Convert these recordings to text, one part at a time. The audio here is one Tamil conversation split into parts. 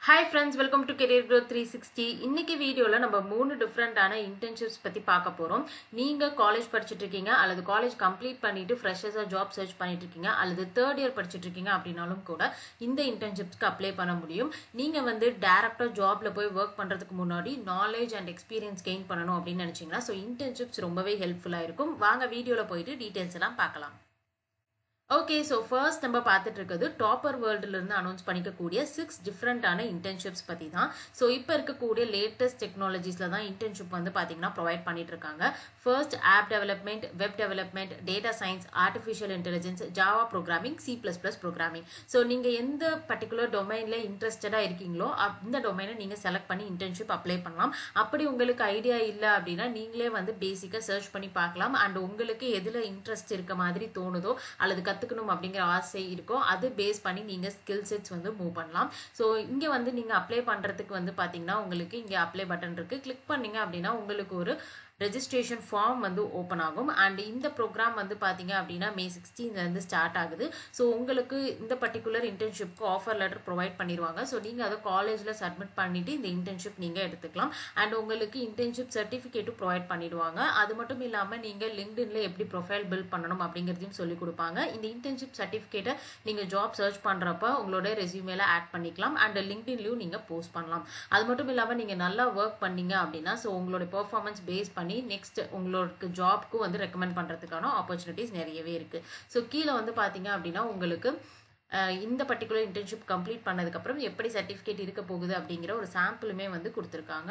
Hi friends, welcome to Career Growth 360. இன்னைக்கு வீடியோல நம்ம மூணு டிஃபரெண்டான இன்டர்ன்ஷிப்ஸ் பத்தி பார்க்க போறோம். நீங்க காலேஜ் படிச்சிட்டு இருக்கீங்க அல்லது காலேஜ் கம்ப்ளீட் பண்ணிட்டு ஃப்ரெஷர்ஸா ஜாப் சர்ச் பண்ணிட்டு இருக்கீங்க அல்லது தேர்ட் இயர் படிச்சிட்டு இருக்கீங்க அப்படினாலும் கூட இந்த இன்டர்ன்ஷிப்ஸ்க்கு அப்ளை பண்ண முடியும். நீங்க வந்து டைரக்டா ஜாப்ல போய் வர்க் பண்றதுக்கு முன்னாடி நாலேஜ் அண்ட் எக்ஸ்பீரியன்ஸ் கெயின் பண்ணணும் அப்படின்னு நினைச்சீங்கன்னா சோ இன்டர்ன்ஷிப்ஸ் ரொம்பவே ஹெல்ப்ஃபுல்லா இருக்கும். வாங்க வீடியோல போயிட்டு டீடைல்ஸ் எல்லாம் பார்க்கலாம். ஓகே, ஸோ ஃபர்ஸ்ட் நம்ம பார்த்துட்டு இருக்கிறது டாப்பர் வேர்ல்டுல இருந்து அனௌன்ஸ் பண்ணிக்கக்கூடிய 6 டிஃப்ரெண்டான இன்டர்ன்ஷிப்ஸ் பற்றி தான். ஸோ இப்போ இருக்கக்கூடிய லேட்டஸ்ட் டெக்னாலஜிஸ்ல தான் இன்டர்ன்ஷிப் வந்து பார்த்தீங்கன்னா ப்ரொவைட் பண்ணிட்டு இருக்காங்க. First app development, web development, data science, artificial intelligence, Java programming, C++ programming. So நீங்கள் எந்த பர்டிகுலர் டொமைனில் இன்ட்ரெஸ்டடாக இருக்கீங்களோ அந்த டொமைனை நீங்கள் செலக்ட் பண்ணி இன்டர்ன்ஷிப் அப்ளை பண்ணலாம். அப்படி உங்களுக்கு ஐடியா இல்லை அப்படின்னா நீங்களே வந்து பேசிக்காக சர்ச் பண்ணி பார்க்கலாம். அண்ட் உங்களுக்கு எதில் இன்ட்ரெஸ்ட் இருக்க மாதிரி தோணுதோ அல்லது கத்துக்கணும் அப்படிங்கிற ஆசை இருக்கும் அது பேஸ் பண்ணி நீங்க ஸ்கில் செட்ஸ் வந்து மூவ் பண்ணலாம். ஸோ இங்க வந்து நீங்க அப்ளை பண்றதுக்கு வந்து பாத்தீங்கன்னா உங்களுக்கு இங்க அப்ளை பட்டன் இருக்கு. கிளிக் பண்ணீங்க அப்படின்னா உங்களுக்கு ஒரு ரெஜிஸ்ட்ரேஷன் ஃபார்ம் வந்து ஓப்பன் ஆகும். அண்ட் இந்த ப்ரோக்ராம் வந்து பார்த்தீங்க அப்படின்னா May 16 ஸ்டார்ட் ஆகுது. ஸோ உங்களுக்கு இந்த பர்டிகுலர் இன்டர்ன்ஷிப்க்கு ஆஃபர் லெட்டர் ப்ரொவைட் பண்ணிடுவாங்க. ஸோ நீங்கள் அதை காலேஜில் சப்மிட் பண்ணிட்டு இந்த இன்டர்ன்ஷிப் நீங்கள் எடுத்துக்கலாம். அண்ட் உங்களுக்கு இன்டர்ன்ஷிப் சர்டிஃபிகேட்டும் ப்ரொவைட் பண்ணிடுவாங்க. அது மட்டும் இல்லாமல் நீங்கள் லிங்க்டின்ல எப்படி ப்ரொஃபைல் பில்ட் பண்ணணும் அப்படிங்கிறதையும் சொல்லிக் கொடுப்பாங்க. இந்த இன்டர்ன்ஷிப் சர்டிஃபிகேட்டை நீங்கள் ஜாப் சர்ச் பண்ணுறப்ப உங்களோட ரெஸ்யூமேல ஆட் பண்ணிக்கலாம். அண்ட் லிங்க்டின்லையும் நீங்கள் போஸ்ட் பண்ணலாம். அது மட்டும் இல்லாமல் நீங்கள் நல்லா ஒர்க் பண்ணீங்க அப்படின்னா ஸோ உங்களோட பெர்ஃபார்மன்ஸ் பேஸ் பண்ணி நெக்ஸ்ட் உங்களுக்கு ஜாப்க்கு வந்து ரெக்கமெண்ட் பண்றதுக்கான ஆப்பர்ச்சுனிட்டிஸ் நிறையவே இருக்கு. ஸோ கீழே வந்து பாத்தீங்க அப்படின்னா உங்களுக்கு இந்த பர்டிகுலர் இன்டர்ன்ஷிப் கம்ப்ளீட் பண்ணதுக்கப்புறம் எப்படி சர்டிஃபிகேட் இருக்க போகுது அப்படிங்கிற ஒரு சாம்பிளுமே வந்து கொடுத்துருக்காங்க.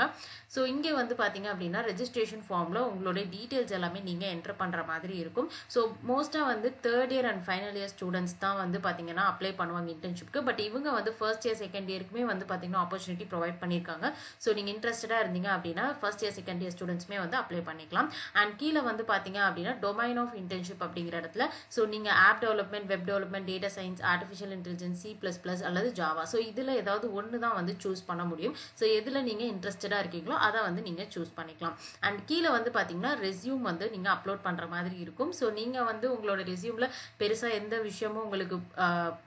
ஸோ இங்கே வந்து பார்த்தீங்க அப்படின்னா ரெஜிஸ்ட்ரேஷன் ஃபார்மில் உங்களுடைய டீட்டெயில்ஸ் எல்லாமே நீங்கள் என்டர் பண்ணுற மாதிரி இருக்கும். ஸோ மோஸ்ட்டாக வந்து third year and final year students தான் வந்து பார்த்தீங்கன்னா அப்ளை பண்ணுவாங்க இன்டர்ன்ஷிப்க்கு. பட் இவங்க வந்து ஃபர்ஸ்ட் இயர் செகண்ட் இயருக்குமே வந்து பார்த்தீங்கன்னா ஆப்பர்ச்சுனிட்டி ப்ரொவைட் பண்ணியிருக்காங்க. ஸோ நீங்கள் இன்ட்ரெஸ்டடாக இருந்தீங்க அப்படின்னா ஃபர்ஸ்ட் இயர் செகண்ட் இயர் ஸ்டூடெண்ட்ஸ்மே வந்து அப்ளை பண்ணிக்கலாம். அண்ட் கீழே வந்து பார்த்தீங்க அப்படின்னா டொமைன் ஆஃப் இன்டர்ன்ஷிப் அப்படிங்கிற இடத்துல ஸோ நீங்கள் app development, web development, data science, artificial intelligence, C++ அல்லது ஜாவா. ஸோ இதில் ஏதாவது ஒன்று தான் வந்து சூஸ் பண்ண முடியும். ஸோ எதில் நீங்கள் இன்ட்ரெஸ்டடாக இருக்கீங்களோ அதை வந்து நீங்கள் சூஸ் பண்ணிக்கலாம். அண்ட் கீழே வந்து பார்த்தீங்கன்னா ரெஸ்யூம் வந்து நீங்கள் அப்லோட் பண்ணுற மாதிரி இருக்கும். ஸோ நீங்கள் வந்து உங்களோட ரெஸ்யூமில் பெருசாக எந்த விஷயமும் உங்களுக்கு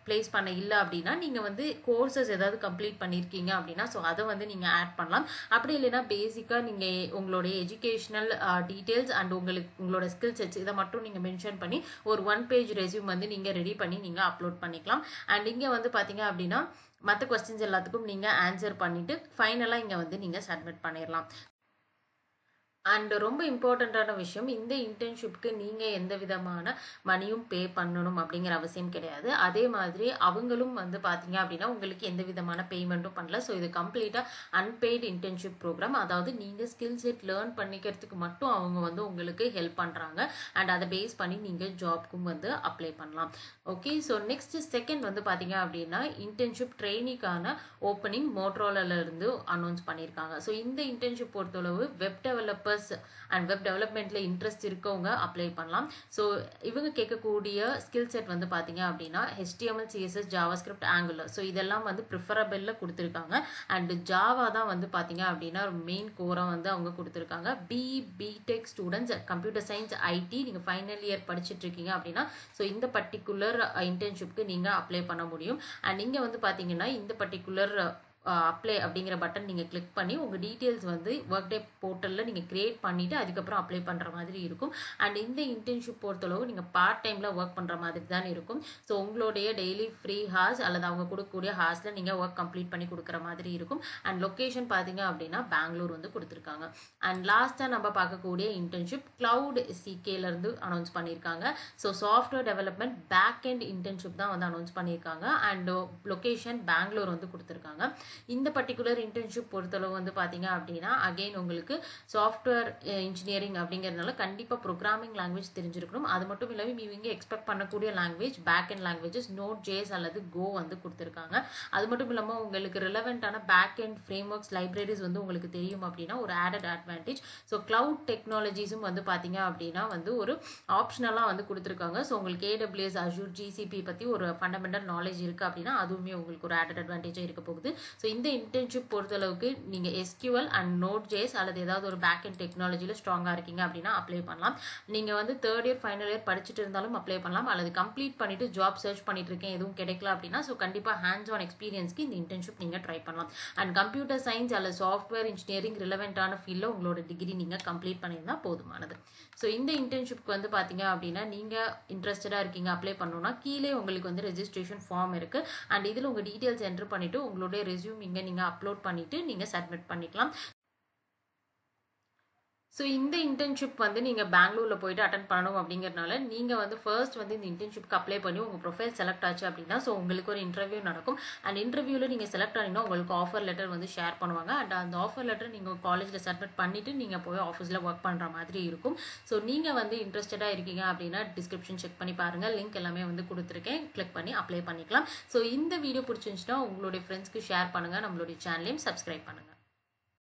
பிளேஸ் பண்ண இல்லை அப்படின்னா நீங்கள் வந்து கோர்சஸ் ஏதாவது கம்ப்ளீட் பண்ணியிருக்கீங்க அப்படின்னா ஸோ அதை வந்து நீங்கள் ஆட் பண்ணலாம். அப்படி இல்லைன்னா பேசிக்காக நீங்கள் உங்களுடைய எஜுகேஷனல் டீட்டெயில்ஸ் அண்ட் உங்களோட ஸ்கில் செட்ஸ் இதை மட்டும் நீங்கள் மென்ஷன் பண்ணி ஒரு 1 பேஜ் ரெஸ்யூம் வந்து நீங்கள் ரெடி பண்ணி நீங்கள் அப்லோட் பண்ணிக்கலாம். அண்ட் இங்கே வந்து பார்த்தீங்க அப்படின்னா மற்ற கொஸ்டின்ஸ் எல்லாத்துக்கும் நீங்கள் ஆன்சர் பண்ணிட்டு ஃபைனலாக இங்கே வந்து நீங்கள் சப்மிட் பண்ணிடலாம். அண்ட் ரொம்ப இம்பார்ட்டண்ட்டான விஷயம், இந்த இன்டர்ன்ஷிப்க்கு நீங்கள் எந்த விதமான மணியும் பே பண்ணணும் அப்படிங்கிற அவசியம் கிடையாது. அதே மாதிரி அவங்களும் வந்து பார்த்தீங்க அப்படின்னா உங்களுக்கு எந்த விதமான பேமெண்ட்டும் பண்ணல. ஸோ இது கம்ப்ளீட்டாக அன்பெய்டு இன்டர்ன்ஷிப் ப்ரோக்ராம். அதாவது நீங்கள் ஸ்கில் செட் லேர்ன் பண்ணிக்கிறதுக்கு மட்டும் அவங்க வந்து உங்களுக்கு ஹெல்ப் பண்ணுறாங்க. அண்ட் அதை பேஸ் பண்ணி நீங்கள் ஜாப்க்கும் வந்து அப்ளை பண்ணலாம். ஓகே, ஸோ நெக்ஸ்ட் செகண்ட் வந்து பார்த்தீங்க அப்படின்னா இன்டர்ன்ஷிப் ட்ரெயினிக்கான ஓப்பனிங் மோட்ரோலால இருந்து அனௌன்ஸ் பண்ணியிருக்காங்க. ஸோ இந்த இன்டர்ன்ஷிப் பொறுத்தளவு வெப் டெவலப்பர் அண்ட் வெப் டெவலப்மெண்ட்ல இன்ட்ரெஸ்ட் இருக்கவங்க அப்ளை பண்ணலாம். ஸோ இவங்க கேட்கக்கூடிய ஸ்கில் செட் வந்து பார்த்தீங்க அப்படின்னா HTML, CSS, JavaScript, Angular. So இதெல்லாம் வந்து ப்ரிஃபரபிள்ல கொடுத்துருக்காங்க. அண்ட் ஜாவா தான் வந்து பார்த்தீங்க அப்படின்னா மெயின் கோரா வந்து அவங்க கொடுத்துருக்காங்க. BTech students, computer science, IT நீங்கள் ஃபைனல் இயர் படிச்சுட்டு இருக்கீங்க அப்படின்னா ஸோ இந்த பர்டிகுலர் இன்டர்ன்ஷிப்க்கு நீங்கள் அப்ளை பண்ண முடியும். அண்ட் இங்கே வந்து பார்த்தீங்கன்னா இந்த பர்டிகுலர் அப்ளை அப்படிங்கிற பட்டன் நீங்கள் கிளிக் பண்ணி உங்கள் டீட்டெயில்ஸ் வந்து ஒர்க் டே போர்ட்டலில் நீங்கள் கிரியேட் பண்ணிவிட்டு அதுக்கப்புறம் அப்ளை பண்ணுற மாதிரி இருக்கும். அண்ட் இந்த இன்டர்ன்ஷிப் பொறுத்தளவு நீங்கள் பார்ட் டைமில் ஒர்க் பண்ணுற மாதிரி தான் இருக்கும். ஸோ உங்களுடைய டெய்லி ஃப்ரீ ஹார்ஸ் அல்லது அவங்க கொடுக்கக்கூடிய ஹார்ஸில் நீங்கள் ஒர்க் கம்ப்ளீட் பண்ணி கொடுக்குற மாதிரி இருக்கும். அண்ட் லொக்கேஷன் பார்த்தீங்க அப்படின்னா பெங்களூர் வந்து கொடுத்துருக்காங்க. அண்ட் லாஸ்ட்டாக நம்ம பார்க்கக்கூடிய இன்டர்ன்ஷிப் கிளவுட் CKலேருந்து அனௌன்ஸ் பண்ணியிருக்காங்க. So software development pack and internship தான் வந்து அனௌன்ஸ் பண்ணியிருக்காங்க. அண்ட் லொக்கேஷன் பெங்களூர் வந்து கொடுத்துருக்காங்க. இந்த பர்டிகுலர் இன்டர்ன்ஷிப் பொறுத்தளவு வந்து பார்த்தீங்க அப்படின்னா அகெயின் உங்களுக்கு சாஃப்ட்வேர் இன்ஜினியரிங் அப்படிங்கிறதுனால கண்டிப்பாக ப்ரோக்ராமிங் லாங்குவேஜ் தெரிஞ்சிருக்கணும். அது மட்டும் இல்லாமல் இவங்க எக்ஸ்பெக்ட் பண்ணக்கூடிய language back and languages Node.js அல்லது Go வந்து கொடுத்துருக்காங்க. அது மட்டும் இல்லாமல் உங்களுக்கு ரிலவெண்ட்டான back and frameworks libraries வந்து உங்களுக்கு தெரியும் அப்படின்னா ஒரு ஆடட் அட்வான்டேஜ். ஸோ கிளவுட் டெக்னாலஜிஸும் வந்து பார்த்தீங்க அப்படின்னா வந்து ஒரு ஆப்ஷனலாக வந்து கொடுத்துருக்காங்க. ஸோ உங்களுக்கு AWS, Azure, GCP பற்றி ஒரு ஃபண்டமெண்டல் நாலேஜ் இருக்குது அப்படின்னா அதுவுமே உங்களுக்கு ஒரு ஆடட் அட்வான்டேஜாக இருக்க போகுது. ஸோ இந்த இன்டர்ன்ஷிப் பொறுத்தளவுக்கு நீங்கள் SQL அண்ட் Node.js அல்லது ஏதாவது ஒரு பேக் அண்ட் டெக்னாலஜியில் ஸ்ட்ராங்காக இருக்கீங்க அப்படின்னா அப்ளை பண்ணலாம். நீங்கள் வந்து தேர்ட் இயர் ஃபைனல் இயர் படிச்சுட்டு இருந்தாலும் அப்ளை பண்ணலாம், அல்லது கம்ப்ளீட் பண்ணிட்டு ஜாப் சர்ச் பண்ணிட்டு இருக்கேன் எதுவும் கிடைக்கல அப்படின்னா ஸோ கண்டிப்பாக ஹேண்ட்ஸ் ஆன் எக்ஸ்பீரியன்ஸ்க்கு இந்த இன்டர்ன்ஷிப் நீங்கள் ட்ரை பண்ணலாம். அண்ட் கம்ப்யூட்டர் சயின்ஸ் அல்லது சாஃப்ட்வேர் இன்ஜினியரிங் ரிலவெண்டான ஃபீல்டில் உங்களோட டிகிரி நீங்கள் கம்ப்ளீட் பண்ணியிருந்தால் போதுமானது. ஸோ இந்த இன்டர்ன்ஷிப்க்கு வந்து பார்த்தீங்க அப்படின்னா நீங்கள் இன்ட்ரெஸ்டடாக இருக்கீங்க அப்ளை பண்ணணும்னா கீழே உங்களுக்கு வந்து ரெஜிஸ்ட்ரேஷன் ஃபார்ம் இருக்குது. அண்ட் இதில் உங்கள் டீட்டெயில்ஸ் என்ட்ரு பண்ணிவிட்டு உங்களுடைய ரெஸ்யூம் இங்கே நீங்கள் அப்லோட் பண்ணிவிட்டு நீங்கள் சப்மிட் பண்ணிக்கலாம். ஸோ இந்த இன்டர்ன்ஷிப் வந்து நீங்கள் பெங்களூரில் போயிட்டு அட்டன் பண்ணணும் அப்படிங்கிறதுனால நீங்கள் வந்து ஃபர்ஸ்ட் வந்து இந்த இன்டர்ன்ஷிப்க்கு அப்ளை பண்ணி உங்கள் ப்ரொஃபைல் செலக்ட் ஆச்சு அப்படின்னா ஸோ உங்களுக்கு ஒரு இன்டர்வியூ நடக்கும். அண்ட் இன்டர்வியூவில் நீங்கள் செலக்ட் ஆனீங்கன்னா உங்களுக்கு ஆஃபர் லெட்டர் வந்து ஷேர் பண்ணுவாங்க. அண்ட் அந்த ஆஃபர் லெட்டர் நீங்கள் காலேஜில் சப்மிட் பண்ணிவிட்டு நீங்கள் போய் ஆஃபீஸில் ஒர்க் பண்ணுற மாதிரி இருக்கும். ஸோ நீங்கள் வந்து இன்ட்ரெஸ்டடாக இருக்கீங்க அப்படின்னா டிஸ்கிரிப்ஷன் செக் பண்ணி பாருங்கள், லிங்க் எல்லாமே வந்து கொடுத்துருக்கேன், கிளிக் பண்ணி அப்ளை பண்ணிக்கலாம். ஸோ இந்த வீடியோ பிடிச்சிருந்துச்சுன்னா உங்களுடைய ஃப்ரெண்ட்ஸ்க்கு ஷேர் பண்ணுங்கள், நம்மளுடைய சேனலையும் சப்ஸ்கிரைப் பண்ணுங்கள்.